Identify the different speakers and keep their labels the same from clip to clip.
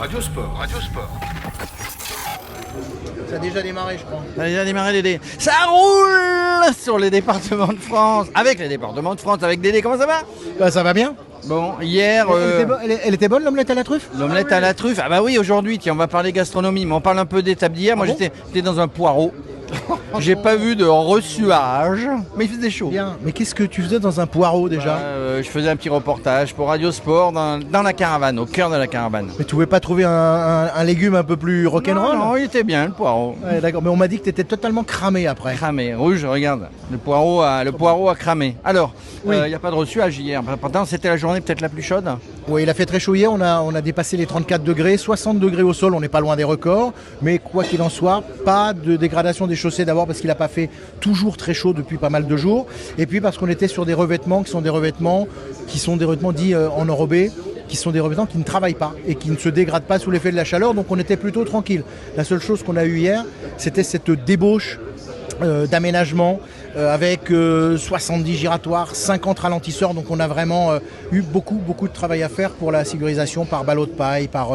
Speaker 1: Radio Sport. Radio Sport.
Speaker 2: Ça a déjà démarré, je crois.
Speaker 3: Ça a déjà démarré, Dédé. Ça roule sur les départements de France. Avec les départements de France, avec Dédé, comment ça va?
Speaker 2: Bah, ça va bien.
Speaker 3: Bon, hier...
Speaker 2: Elle était bonne, l'omelette à la truffe?
Speaker 3: L'omelette à la truffe. Ah bah oui, aujourd'hui, tiens, on va parler gastronomie, mais on parle un peu d'étape d'hier. Moi,
Speaker 2: bon
Speaker 3: j'étais dans un poireau. J'ai pas vu de ressuage, mais il faisait chaud.
Speaker 2: Bien. Mais qu'est-ce que tu faisais dans un poireau déjà?
Speaker 3: Je faisais un petit reportage pour Radio Sport dans la caravane, au cœur de la caravane.
Speaker 2: Mais tu pouvais pas trouver un légume un peu plus rock'n'roll?
Speaker 3: Non, il était bien, le poireau.
Speaker 2: Ouais, d'accord, mais on m'a dit que tu étais totalement cramé après.
Speaker 3: Cramé, rouge, regarde, le poireau a cramé. Alors,
Speaker 2: Oui.
Speaker 3: il n'y a pas de ressuage hier. Pourtant, c'était la journée peut-être la plus chaude.
Speaker 2: Oui, il a fait très chaud hier, on a dépassé les 34 degrés, 60 degrés au sol, on n'est pas loin des records. Mais quoi qu'il en soit, pas de dégradation des chaussées, d'abord parce qu'il n'a pas fait toujours très chaud depuis pas mal de jours. Et puis parce qu'on était sur des revêtements qui sont des revêtements dits enrobés, qui sont des revêtements qui ne travaillent pas et qui ne se dégradent pas sous l'effet de la chaleur, donc on était plutôt tranquille. La seule chose qu'on a eue hier, c'était cette débauche d'aménagement avec 70 giratoires, 50 ralentisseurs, donc on a vraiment eu beaucoup de travail à faire pour la sécurisation par ballot de paille, par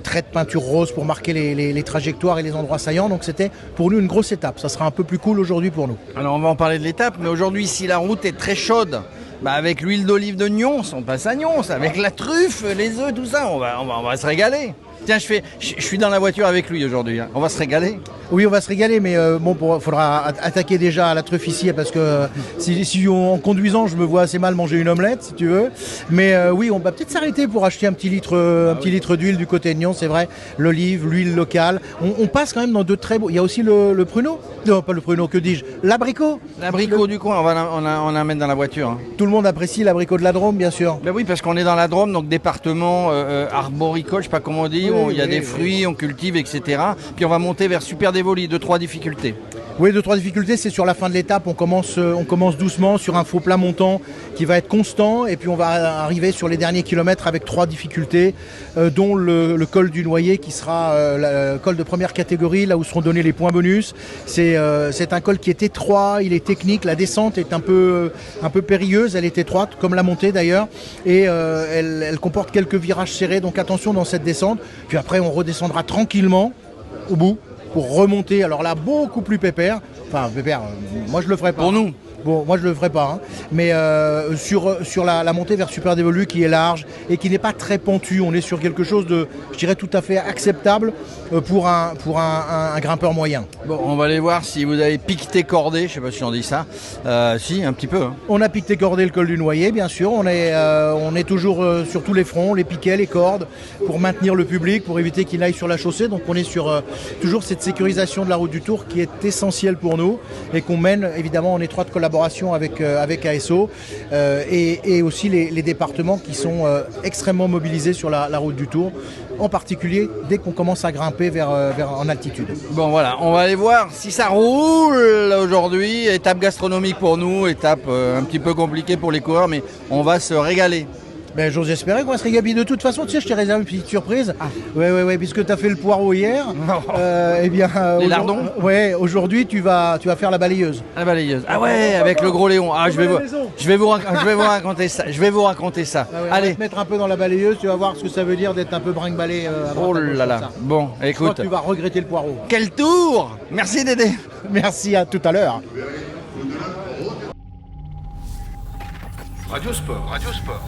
Speaker 2: trait de peinture rose pour marquer les trajectoires et les endroits saillants, donc c'était pour nous une grosse étape. Ça sera un peu plus cool aujourd'hui pour nous.
Speaker 3: Alors, on va en parler de l'étape, mais aujourd'hui, si la route est très chaude, avec l'huile d'olive de Nyons, on passe à Nyons, avec la truffe, les œufs, tout ça, on va se régaler. Tiens, je suis dans la voiture avec lui aujourd'hui, hein. On va se régaler.
Speaker 2: Oui, on va se régaler, mais faudra attaquer déjà à la truffe ici, parce que en conduisant, je me vois assez mal manger une omelette, si tu veux. Mais oui, on va peut-être s'arrêter pour acheter un petit litre d'huile du côté de Nyon, c'est vrai. L'olive, l'huile locale. On passe quand même dans de très beaux... Il y a aussi le pruneau. Non, pas le pruneau, que dis-je? L'abricot.
Speaker 3: L'abricot du coin, on l'amène dans la voiture, hein.
Speaker 2: Tout le monde apprécie l'abricot de la Drôme, bien sûr.
Speaker 3: Ben oui, parce qu'on est dans la Drôme, donc département arboricole, je sais pas comment on dit, où il y a des fruits, on cultive, etc. Puis on va monter vers Super Dévoli, 2-3 difficultés.
Speaker 2: Oui, 2-3 difficultés, c'est sur la fin de l'étape. On commence doucement sur un faux plat montant qui va être constant, et puis on va arriver sur les derniers kilomètres avec 3 difficultés, dont le col du Noyer qui sera le col de première catégorie, là où seront donnés les points bonus. C'est un col qui est étroit, il est technique, la descente est un peu périlleuse, elle est étroite, comme la montée d'ailleurs, et elle comporte quelques virages serrés, donc attention dans cette descente. Puis après, on redescendra tranquillement au bout, pour remonter, alors là, beaucoup plus pépère. Enfin, pépère, moi je le ferai pas.
Speaker 3: Pour nous.
Speaker 2: Bon, moi je le ferai pas, hein. Mais sur la montée vers Super Dévolu qui est large et qui n'est pas très pentue, on est sur quelque chose de, je dirais, tout à fait acceptable pour un grimpeur moyen.
Speaker 3: Bon, on va aller voir si vous avez piqueté cordé, je sais pas si on dit ça. Si, un petit peu, hein.
Speaker 2: On a piqueté cordé le col du Noyer, bien sûr. On est toujours sur tous les fronts, les piquets, les cordes, pour maintenir le public, pour éviter qu'il aille sur la chaussée. Donc on est sur toujours cette sécurisation de la route du Tour qui est essentielle pour nous et qu'on mène évidemment en étroite collaboration avec ASO et aussi les départements qui sont extrêmement mobilisés sur la route du Tour, en particulier dès qu'on commence à grimper vers en altitude.
Speaker 3: Bon voilà, on va aller voir si ça roule aujourd'hui. Étape gastronomique pour nous, étape un petit peu compliquée pour les coureurs, mais on va se régaler.
Speaker 2: Ben, j'ose espérer qu'on va se régaler. De toute façon, tu sais, je t'ai réservé une petite surprise. Ah. Ouais, puisque tu as fait le poireau hier. Eh bien,
Speaker 3: les lardons.
Speaker 2: Ouais, aujourd'hui, tu vas faire la balayeuse.
Speaker 3: La balayeuse. Ah ouais, avec le gros Léon. Ah, je vais vous raconter ça. Je vais vous raconter ça.
Speaker 2: Ah ouais,
Speaker 3: allez.
Speaker 2: On va te mettre un peu dans la balayeuse, tu vas voir ce que ça veut dire d'être un peu brinque-ballé.
Speaker 3: Oh là là. Bon, écoute.
Speaker 2: Tu vas regretter le poireau.
Speaker 3: Quel tour! Merci Dédé.
Speaker 2: Merci, à tout à l'heure.
Speaker 1: Radio Sport. Radio Sport.